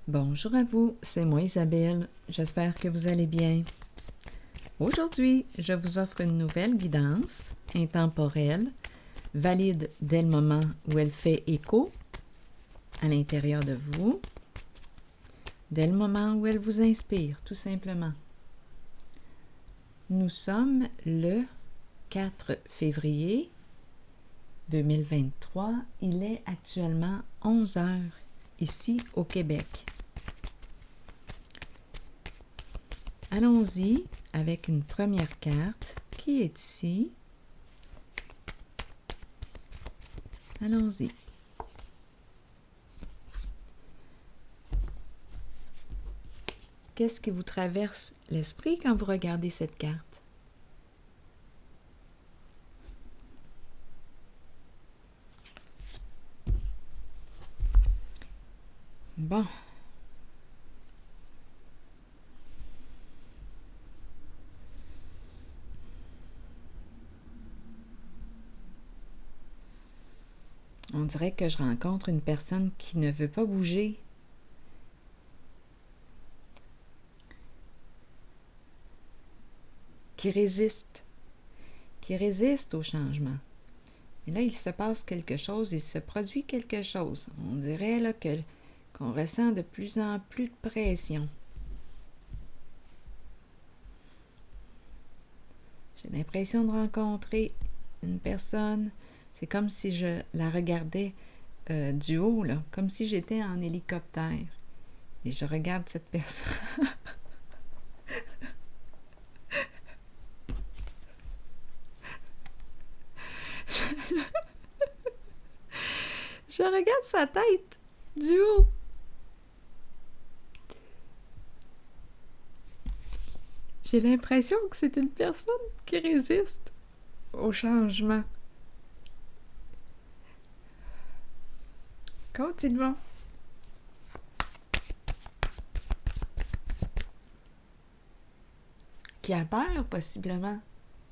Bonjour à vous, c'est moi Isabelle, j'espère que vous allez bien. Aujourd'hui, je vous offre une nouvelle guidance intemporelle, valide dès le moment où elle fait écho à l'intérieur de vous, dès le moment où elle vous inspire, tout simplement. Nous sommes le 4 février 2023, il est actuellement 11 heures ici au Québec. Allons-y avec une première carte qui est ici. Allons-y. Qu'est-ce qui vous traverse l'esprit quand vous regardez cette carte? Bon. On dirait que je rencontre une personne qui ne veut pas bouger. Qui résiste au changement. Et là, il se passe quelque chose, il se produit quelque chose. On dirait là qu'on ressent de plus en plus de pression. J'ai l'impression de rencontrer une personne. C'est comme si je la regardais du haut, là, comme si j'étais en hélicoptère. Et je regarde cette personne. Je regarde sa tête du haut. J'ai l'impression que c'est une personne qui résiste au changement. Continuons. Qui a peur, possiblement.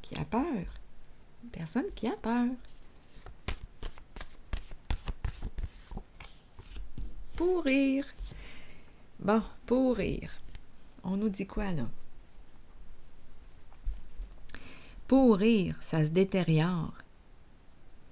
Qui a peur. Une personne qui a peur. Pourrir. Bon, pourrir. On nous dit quoi, là? Pourrir, ça se détériore.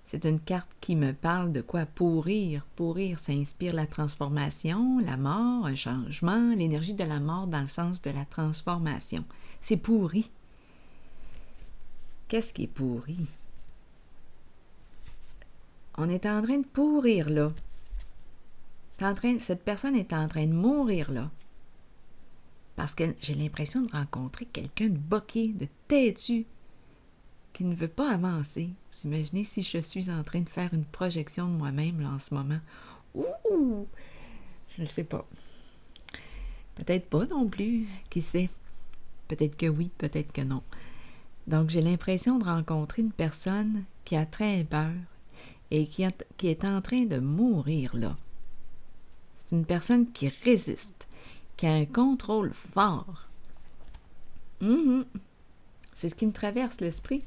C'est une carte qui me parle de quoi pourrir. Pourrir, ça inspire la transformation, la mort, un changement, l'énergie de la mort dans le sens de la transformation. C'est pourri. Qu'est-ce qui est pourri? On est en train de pourrir là. Cette personne est en train de mourir là. Parce que j'ai l'impression de rencontrer quelqu'un de boqué, de têtu, qui ne veut pas avancer. Vous imaginez si je suis en train de faire une projection de moi-même là, en ce moment. Ouh! Je ne sais pas. Peut-être pas non plus, qui sait? Peut-être que oui, peut-être que non. Donc, j'ai l'impression de rencontrer une personne qui a très peur et qui est en train de mourir là. C'est une personne qui résiste, qui a un contrôle fort. C'est ce qui me traverse l'esprit.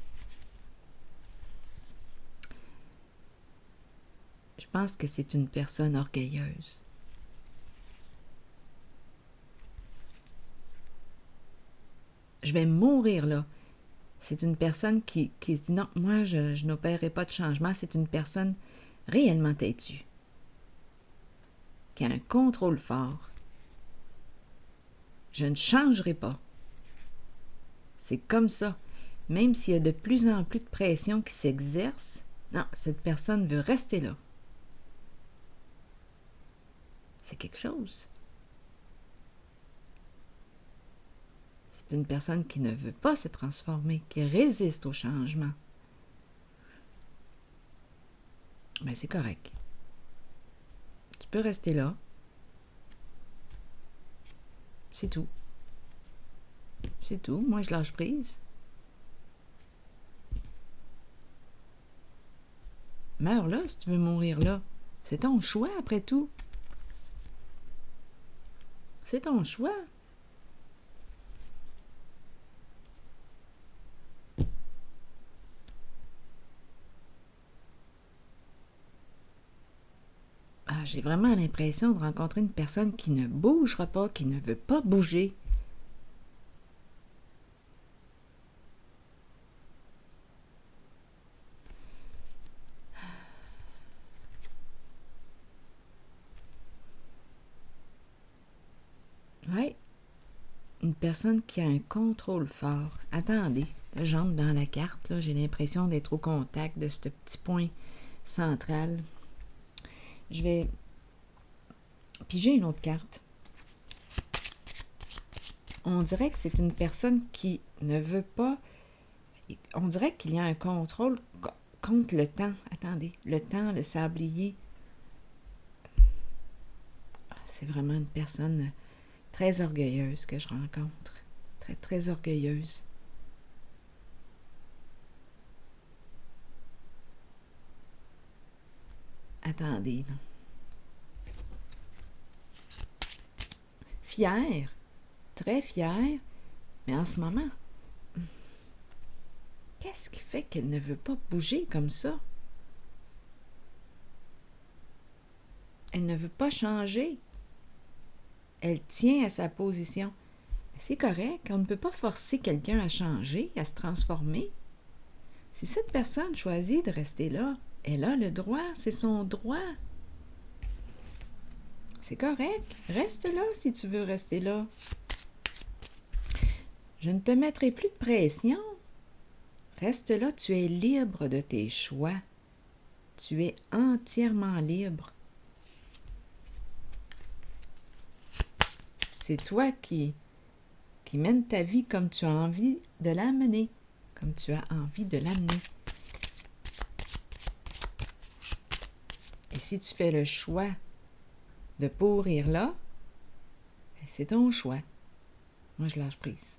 Je pense que c'est une personne orgueilleuse. Je vais mourir là. C'est une personne qui se dit non, moi je n'opérerai pas de changement. C'est une personne réellement têtue, qui a un contrôle fort. Je ne changerai pas. C'est comme ça. Même s'il y a de plus en plus de pression qui s'exerce, non, cette personne veut rester là. C'est quelque chose. C'est une personne qui ne veut pas se transformer, qui résiste au changement. Mais c'est correct. Tu peux rester là. C'est tout. C'est tout. Moi, je lâche prise. Meurs là si tu veux mourir là. C'est ton choix, après tout. C'est ton choix. j'ai vraiment l'impression de rencontrer une personne qui ne bougera pas, qui ne veut pas bouger. Oui, une personne qui a un contrôle fort. Attendez, là, j'entre dans la carte, là, j'ai l'impression d'être au contact de ce petit point central. Je vais piger une autre carte. On dirait que c'est une personne qui ne veut pas... On dirait qu'il y a un contrôle contre le temps. Attendez, le temps, le sablier. C'est vraiment une personne très orgueilleuse que je rencontre. Très, très orgueilleuse. Attendez, là. Fière, très fière, mais en ce moment, qu'est-ce qui fait qu'elle ne veut pas bouger comme ça? Elle ne veut pas changer. Elle tient à sa position. C'est correct, on ne peut pas forcer quelqu'un à changer, à se transformer. Si cette personne choisit de rester là, elle a le droit, c'est son droit. C'est correct, reste là si tu veux rester là. Je ne te mettrai plus de pression. Reste là, tu es libre de tes choix. Tu es entièrement libre. C'est toi qui mènes ta vie comme tu as envie de la mener, comme tu as envie de l'amener. Et si tu fais le choix de pourrir là, c'est ton choix. Moi, je lâche prise.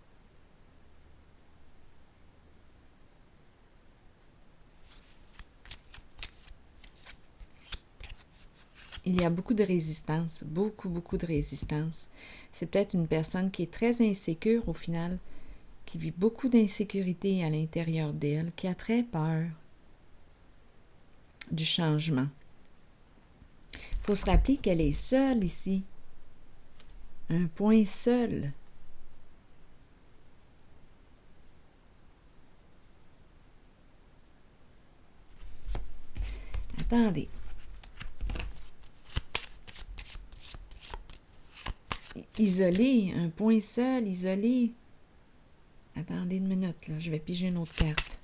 Il y a beaucoup de résistance, beaucoup de résistance. C'est peut-être une personne qui est très insécure au final, qui vit beaucoup d'insécurité à l'intérieur d'elle, qui a très peur du changement. Il faut se rappeler qu'elle est seule ici. Un point seul. Attendez. Isolé, un point seul, isolé. Attendez une minute, là, je vais piger une autre carte.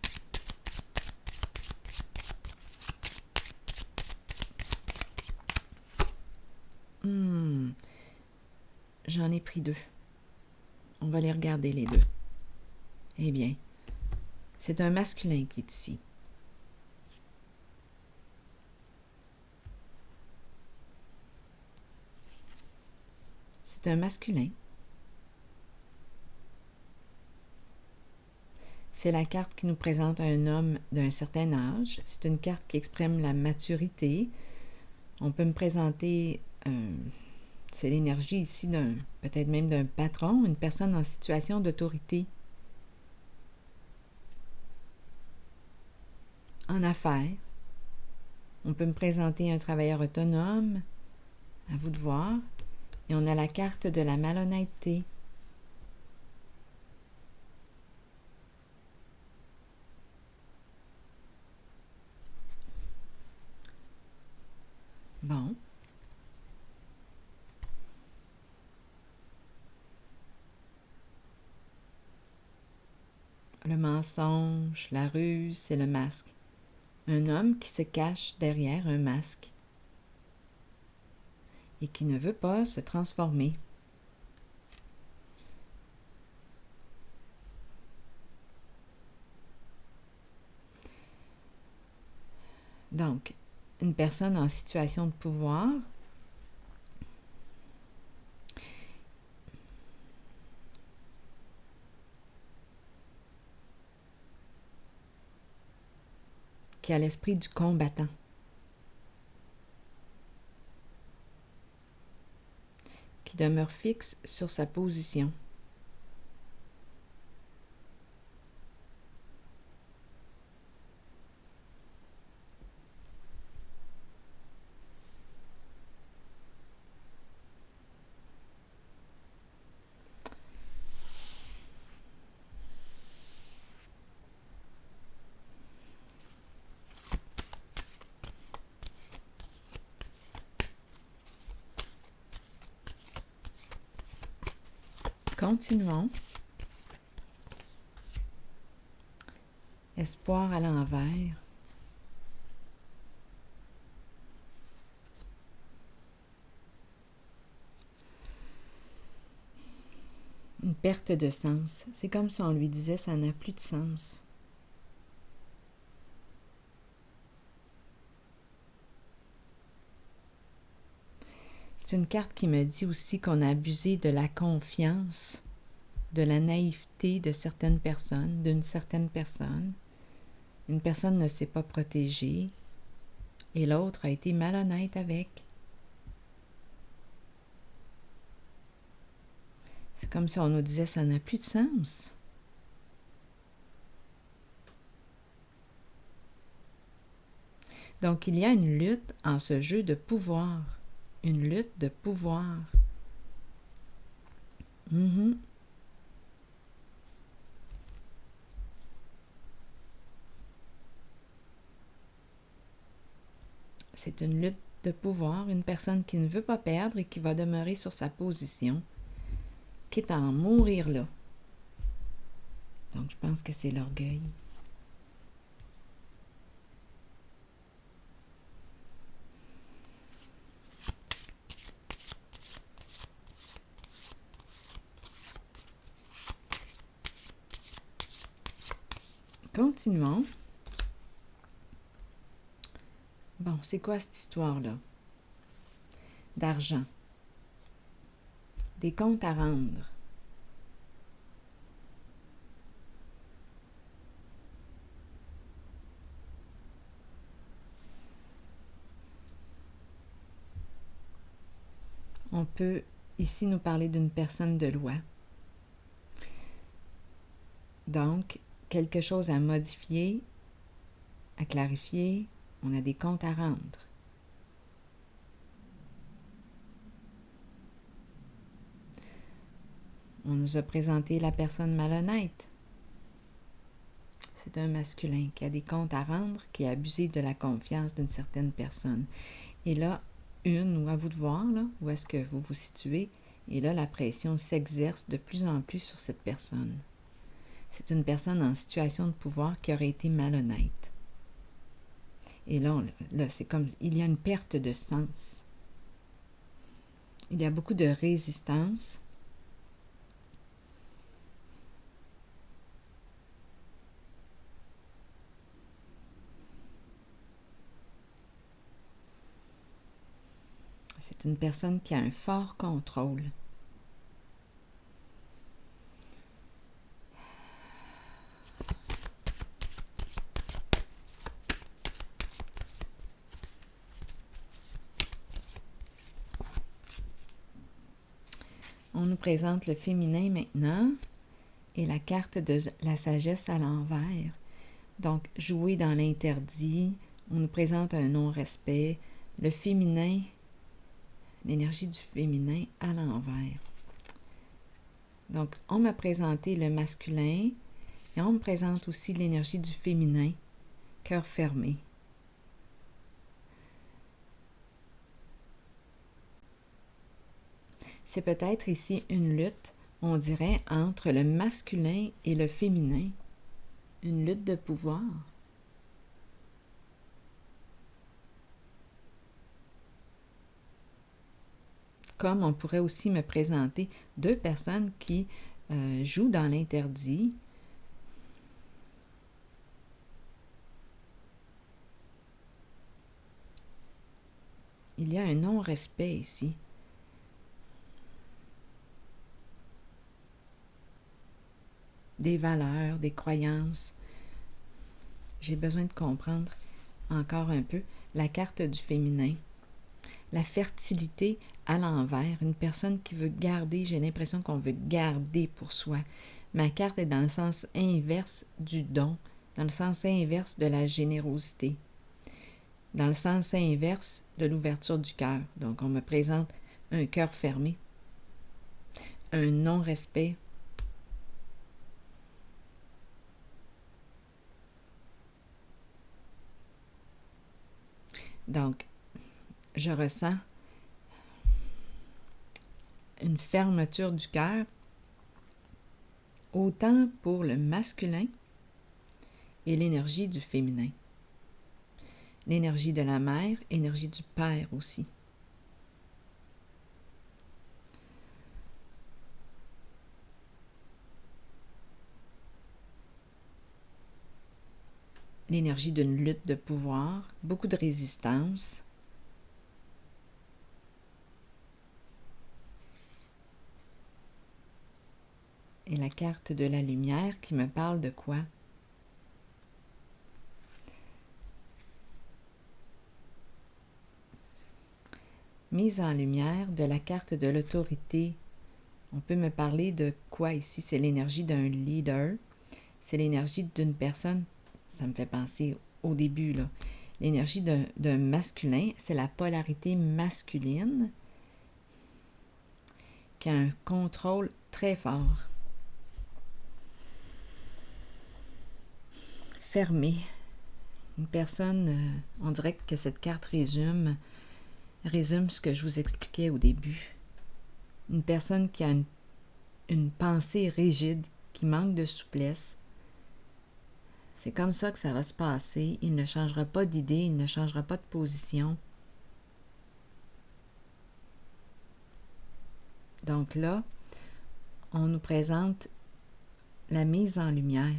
J'en ai pris deux. On va les regarder les deux. Eh bien, c'est un masculin qui est ici. C'est un masculin. C'est la carte qui nous présente un homme d'un certain âge. C'est une carte qui exprime la maturité. On peut me présenter, c'est l'énergie ici peut-être même d'un patron, une personne en situation d'autorité. En affaires. On peut me présenter un travailleur autonome. À vous de voir. Et on a la carte de la malhonnêteté. Bon. Le mensonge, la ruse, c'est le masque. Un homme qui se cache derrière un masque et qui ne veut pas se transformer. Donc, une personne en situation de pouvoir qui a l'esprit du combattant. Qui demeure fixe sur sa position. Continuons. Espoir à l'envers. Une perte de sens. C'est comme si on lui disait ça n'a plus de sens. C'est une carte qui me dit aussi qu'on a abusé de la confiance, de la naïveté de certaines personnes, d'une certaine personne. Une personne ne s'est pas protégée et l'autre a été malhonnête avec. C'est comme si on nous disait ça n'a plus de sens. Donc il y a une lutte en ce jeu de pouvoir. Une lutte de pouvoir. C'est une lutte de pouvoir, une personne qui ne veut pas perdre et qui va demeurer sur sa position, qui est à en mourir là. Donc je pense que c'est l'orgueil. Continuons. Bon, c'est quoi cette histoire-là? D'argent. Des comptes à rendre. On peut ici nous parler d'une personne de loi. Donc, quelque chose à modifier, à clarifier, on a des comptes à rendre. On nous a présenté la personne malhonnête. C'est un masculin qui a des comptes à rendre, qui a abusé de la confiance d'une certaine personne. Et là, ou à vous de voir, là, où est-ce que vous vous situez, et là, la pression s'exerce de plus en plus sur cette personne. C'est une personne en situation de pouvoir qui aurait été malhonnête. Et là, c'est comme, il y a une perte de sens. Il y a beaucoup de résistance. C'est une personne qui a un fort contrôle. On nous présente le féminin maintenant et la carte de la sagesse à l'envers. Donc, jouer dans l'interdit, on nous présente un non-respect, le féminin, l'énergie du féminin à l'envers. Donc, on m'a présenté le masculin et on me présente aussi l'énergie du féminin, cœur fermé. C'est peut-être ici une lutte, on dirait, entre le masculin et le féminin. Une lutte de pouvoir. Comme on pourrait aussi me présenter deux personnes qui jouent dans l'interdit. Il y a un non-respect ici. Des valeurs, des croyances. J'ai besoin de comprendre encore un peu la carte du féminin. La fertilité à l'envers, une personne qui veut garder, j'ai l'impression qu'on veut garder pour soi. Ma carte est dans le sens inverse du don, dans le sens inverse de la générosité, dans le sens inverse de l'ouverture du cœur. Donc, on me présente un cœur fermé, un non-respect. Donc, je ressens une fermeture du cœur autant pour le masculin et l'énergie du féminin. L'énergie de la mère, énergie du père aussi. L'énergie d'une lutte de pouvoir, beaucoup de résistance. Et la carte de la lumière qui me parle de quoi? Mise en lumière de la carte de l'autorité. On peut me parler de quoi ici? C'est l'énergie d'un leader. C'est l'énergie d'une personne, ça me fait penser au début, là. L'énergie d'un masculin, c'est la polarité masculine qui a un contrôle très fort. Fermé. Une personne, on dirait que cette carte résume ce que je vous expliquais au début. Une personne qui a une pensée rigide, qui manque de souplesse. C'est comme ça que ça va se passer. Il ne changera pas d'idée, il ne changera pas de position. Donc là, on nous présente la mise en lumière.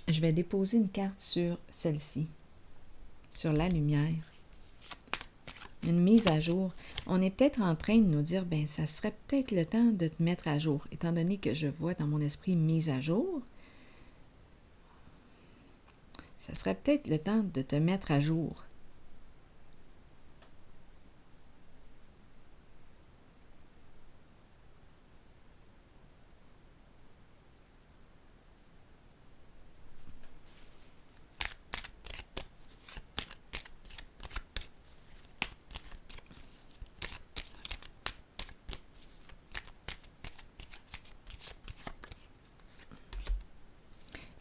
Je vais déposer une carte sur celle-ci, sur la lumière. Une mise à jour. On est peut-être en train de nous dire, ben ça serait peut-être le temps de te mettre à jour. Étant donné que je vois dans mon esprit mise à jour, ça serait peut-être le temps de te mettre à jour.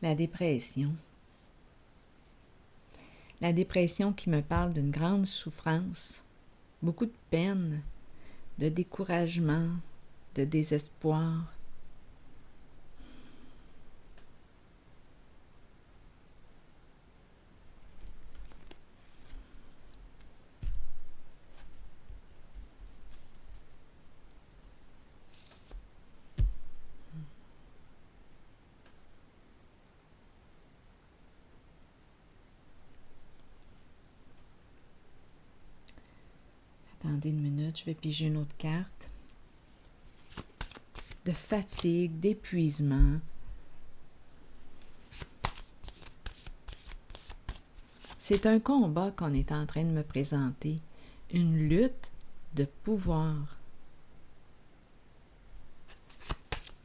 La dépression. La dépression qui me parle d'une grande souffrance, beaucoup de peine, de découragement, de désespoir. Attendez une minute, je vais piger une autre carte. De fatigue, d'épuisement. C'est un combat qu'on est en train de me présenter, une lutte de pouvoir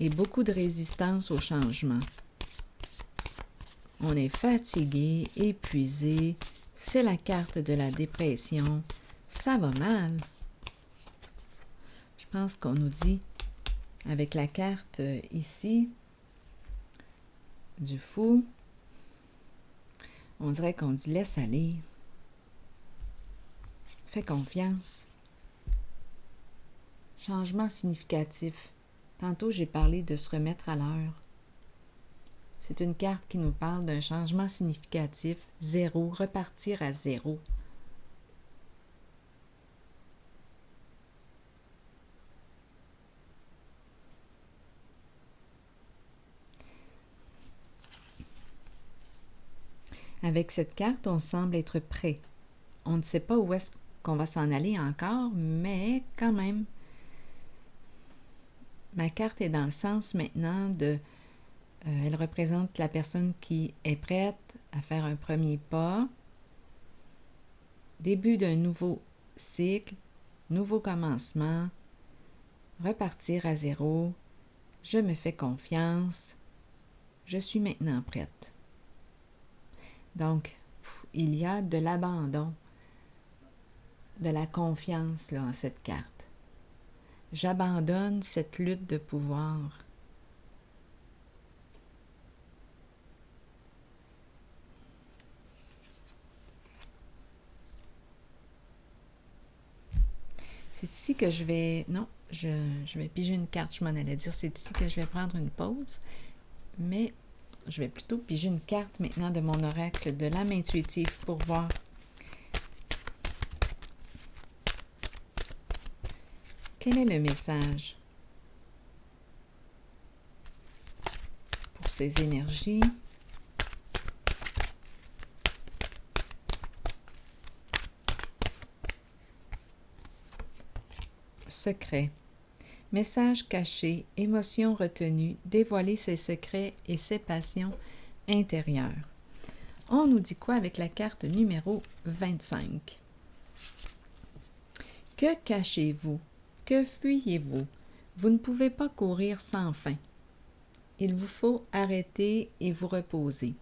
et beaucoup de résistance au changement. On est fatigué, épuisé, c'est la carte de la dépression, ça va mal. Je pense qu'on nous dit, avec la carte ici, du fou, on dirait qu'on dit laisse aller. Fais confiance. Changement significatif. Tantôt, j'ai parlé de se remettre à l'heure. C'est une carte qui nous parle d'un changement significatif, zéro, repartir à zéro. Avec cette carte, on semble être prêt. On ne sait pas où est-ce qu'on va s'en aller encore, mais quand même, ma carte est dans le sens maintenant de... elle représente la personne qui est prête à faire un premier pas, début d'un nouveau cycle, nouveau commencement, repartir à zéro, je me fais confiance, je suis maintenant prête. Donc, il y a de l'abandon, de la confiance là, en cette carte. J'abandonne cette lutte de pouvoir. C'est ici que je vais... Non, je vais piger une carte, je m'en allais dire. C'est ici que je vais prendre une pause. Mais je vais plutôt piger une carte maintenant de mon oracle de l'âme intuitive pour voir quel est le message pour ces énergies. Secret. Message caché, émotion retenue, dévoiler ses secrets et ses passions intérieures. On nous dit quoi avec la carte numéro 25? Que cachez-vous? Que fuyez-vous? Vous ne pouvez pas courir sans fin. Il vous faut arrêter et vous reposer.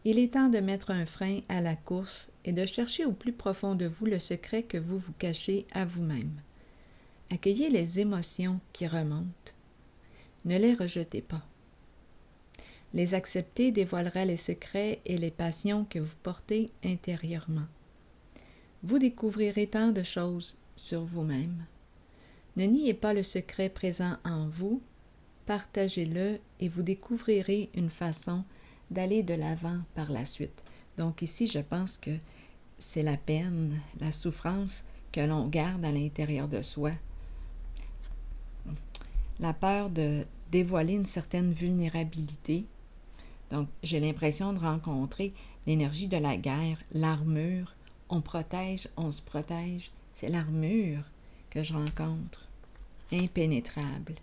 Il est temps de mettre un frein à la course et de chercher au plus profond de vous le secret que vous vous cachez à vous-même. Accueillez les émotions qui remontent. Ne les rejetez pas. Les accepter dévoilera les secrets et les passions que vous portez intérieurement. Vous découvrirez tant de choses sur vous-même. Ne niez pas le secret présent en vous, partagez-le et vous découvrirez une façon d'aller de l'avant par la suite. Donc ici, je pense que c'est la peine, la souffrance que l'on garde à l'intérieur de soi. La peur de dévoiler une certaine vulnérabilité. Donc, j'ai l'impression de rencontrer l'énergie de la guerre, l'armure. On protège, on se protège. C'est l'armure que je rencontre, impénétrable.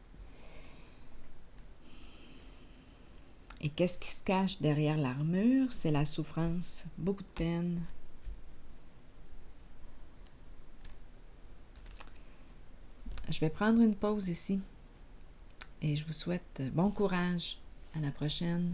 Et qu'est-ce qui se cache derrière l'armure? C'est la souffrance, beaucoup de peine. Je vais prendre une pause ici et je vous souhaite bon courage. À la prochaine.